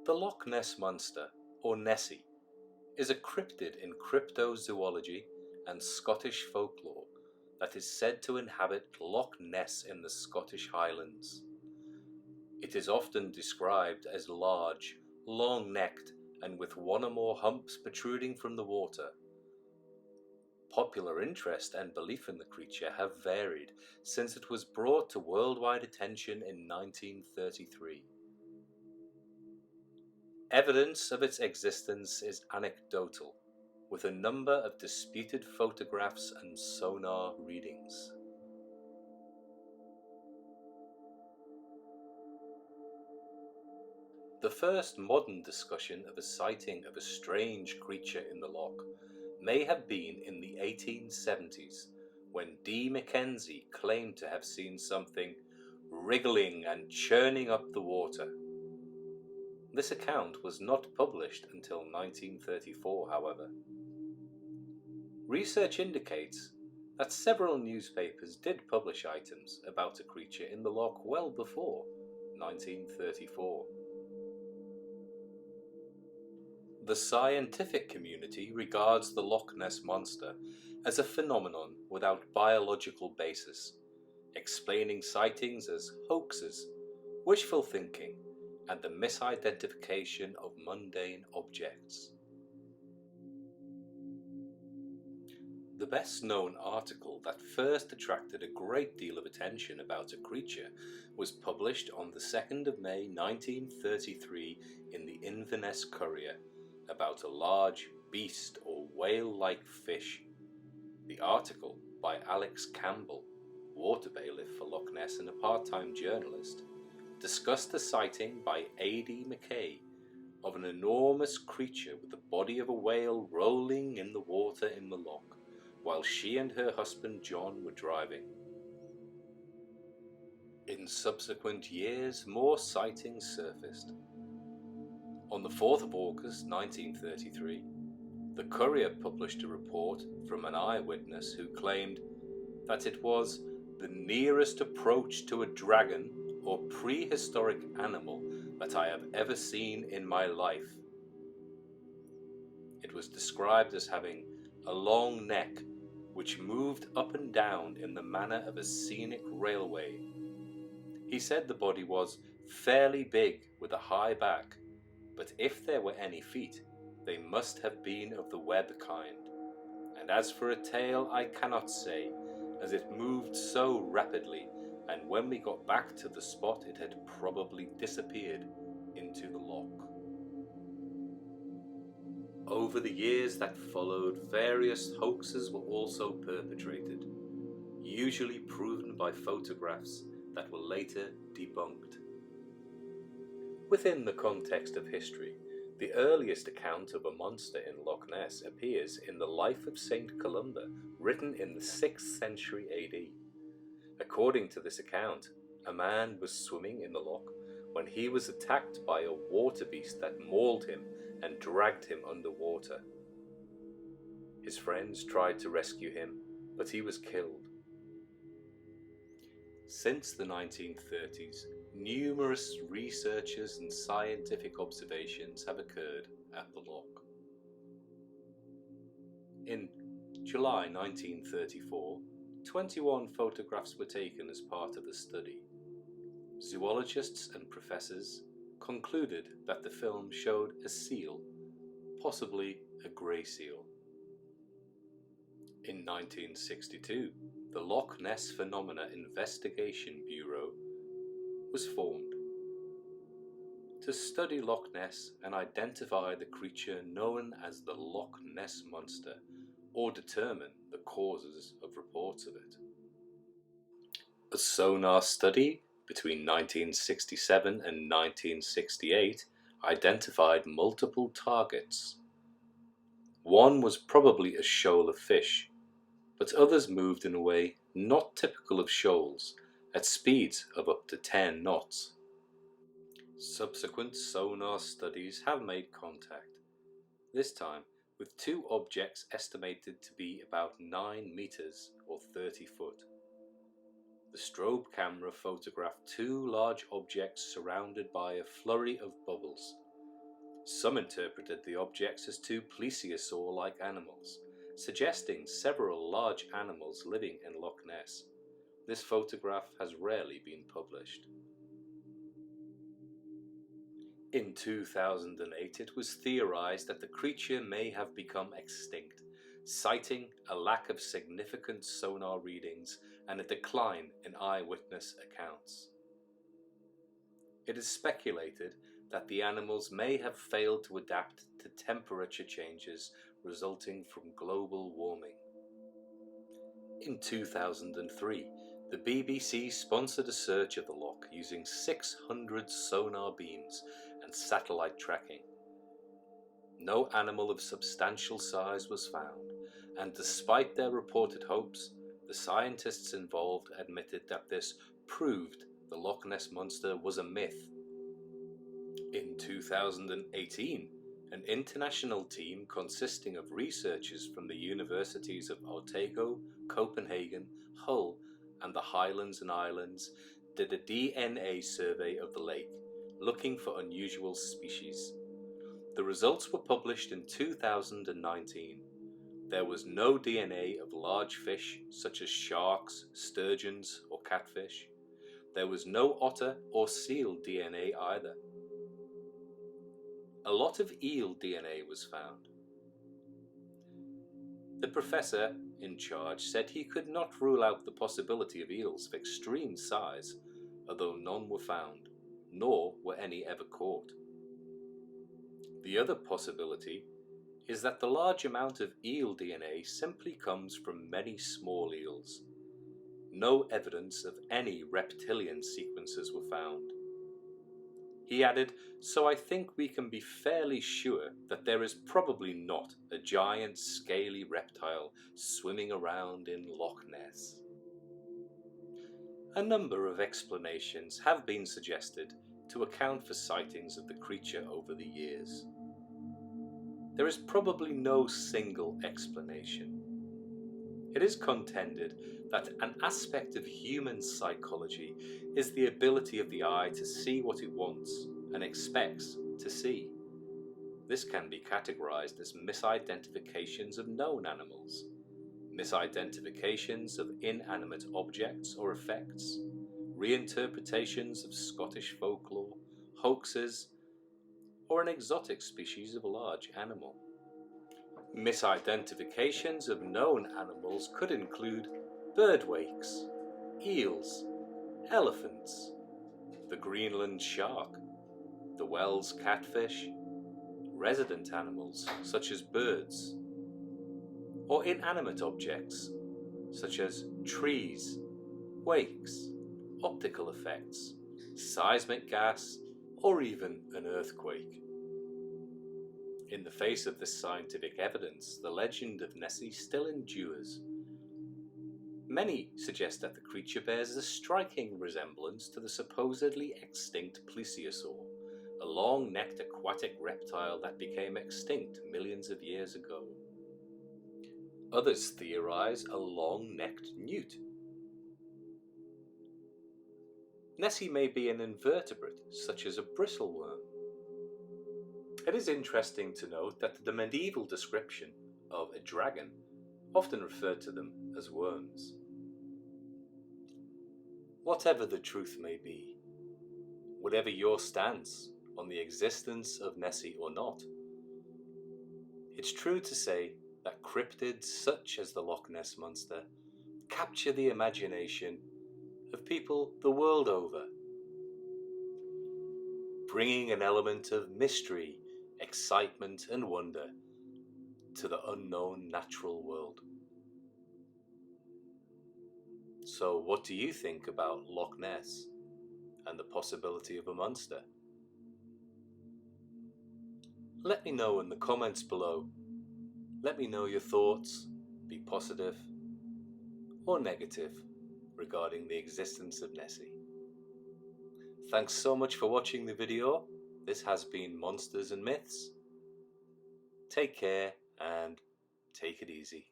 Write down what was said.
The Loch Ness Monster, or Nessie, is a cryptid in cryptozoology and Scottish folklore that is said to inhabit Loch Ness in the Scottish Highlands. It is often described as large, long-necked, and with one or more humps protruding from the water. Popular interest and belief in the creature have varied since it was brought to worldwide attention in 1933. Evidence of its existence is anecdotal, with a number of disputed photographs and sonar readings. The first modern discussion of a sighting of a strange creature in the loch may have been in the 1870s, when D. Mackenzie claimed to have seen something wriggling and churning up the water. This account was not published until 1934, however. Research indicates that several newspapers did publish items about a creature in the loch well before 1934. The scientific community regards the Loch Ness Monster as a phenomenon without biological basis, explaining sightings as hoaxes, wishful thinking, and the misidentification of mundane objects. The best-known article that first attracted a great deal of attention about a creature was published on the 2nd of May 1933 in the Inverness Courier about a large beast or whale-like fish. The article, by Alex Campbell, water bailiff for Loch Ness and a part-time journalist, discussed the sighting by A.D. Mackay of an enormous creature with the body of a whale rolling in the water in the loch, while she and her husband John were driving. In subsequent years, more sightings surfaced. On the 4th of August 1933, the Courier published a report from an eyewitness who claimed that it was the nearest approach to a dragon or prehistoric animal that I have ever seen in my life. It was described as having a long neck which moved up and down in the manner of a scenic railway. He said the body was fairly big with a high back, but if there were any feet, they must have been of the web kind. And as for a tail, I cannot say, as it moved so rapidly, and when we got back to the spot it had probably disappeared into the loch. Over the years that followed, various hoaxes were also perpetrated, usually proven by photographs that were later debunked. Within the context of history, the earliest account of a monster in Loch Ness appears in the Life of St. Columba, written in the 6th century AD. According to this account, a man was swimming in the loch when he was attacked by a water beast that mauled him and dragged him underwater. His friends tried to rescue him, but he was killed. Since the 1930s, numerous researches and scientific observations have occurred at the loch. In July 1934, 21 photographs were taken as part of the study. Zoologists and professors concluded that the film showed a seal, possibly a grey seal. In 1962, the Loch Ness Phenomena Investigation Bureau was formed to study Loch Ness and identify the creature known as the Loch Ness Monster, or determine the causes of reports of it. A sonar study between 1967 and 1968 identified multiple targets. One was probably a shoal of fish, but others moved in a way not typical of shoals, at speeds of up to 10 knots. Subsequent sonar studies have made contact, this time with two objects estimated to be about 9 meters or 30 foot. The strobe camera photographed two large objects surrounded by a flurry of bubbles, Some interpreted the objects as two plesiosaur-like animals, suggesting several large animals living in Loch Ness. This photograph has rarely been published. In 2008, it was theorized that the creature may have become extinct, citing a lack of significant sonar readings and a decline in eyewitness accounts. It is speculated that the animals may have failed to adapt to temperature changes resulting from global warming. In 2003, the BBC sponsored a search of the loch using 600 sonar beams and satellite tracking. No animal of substantial size was found, and despite their reported hopes, the scientists involved admitted that this proved the Loch Ness Monster was a myth. In 2018, an international team consisting of researchers from the universities of Otago, Copenhagen, Hull, and the Highlands and Islands did a DNA survey of the lake, looking for unusual species. The results were published in 2019. There was no DNA of large fish such as sharks, sturgeons, or catfish. There was no otter or seal DNA either. A lot of eel DNA was found. The professor in charge said he could not rule out the possibility of eels of extreme size, although none were found, nor were any ever caught. The other possibility is that the large amount of eel DNA simply comes from many small eels. No evidence of any reptilian sequences were found. He added, "So I think we can be fairly sure that there is probably not a giant scaly reptile swimming around in Loch Ness." A number of explanations have been suggested to account for sightings of the creature over the years. There is probably no single explanation. It is contended that an aspect of human psychology is the ability of the eye to see what it wants and expects to see. This can be categorized as misidentifications of known animals, misidentifications of inanimate objects or effects, reinterpretations of Scottish folklore, hoaxes, or an exotic species of large animal. Misidentifications of known animals could include bird wakes, eels, elephants, the Greenland shark, the Wells catfish, resident animals such as birds, or inanimate objects such as trees, wakes, optical effects, seismic gas, or even an earthquake. In the face of this scientific evidence, the legend of Nessie still endures. Many suggest that the creature bears a striking resemblance to the supposedly extinct plesiosaur, a long-necked aquatic reptile that became extinct millions of years ago. Others theorize a long-necked newt. Nessie may be an invertebrate, such as a bristleworm. It is interesting to note that the medieval description of a dragon often referred to them as worms. Whatever the truth may be, whatever your stance on the existence of Nessie or not, it's true to say that cryptids such as the Loch Ness Monster capture the imagination of people the world over, bringing an element of mystery, excitement and wonder to the unknown natural world. So what do you think about Loch Ness and the possibility of a monster? Let me know in the comments below. Let me know your thoughts, be positive or negative, regarding the existence of Nessie. Thanks so much for watching the video. This has been Monsters and Myths. Take care and take it easy.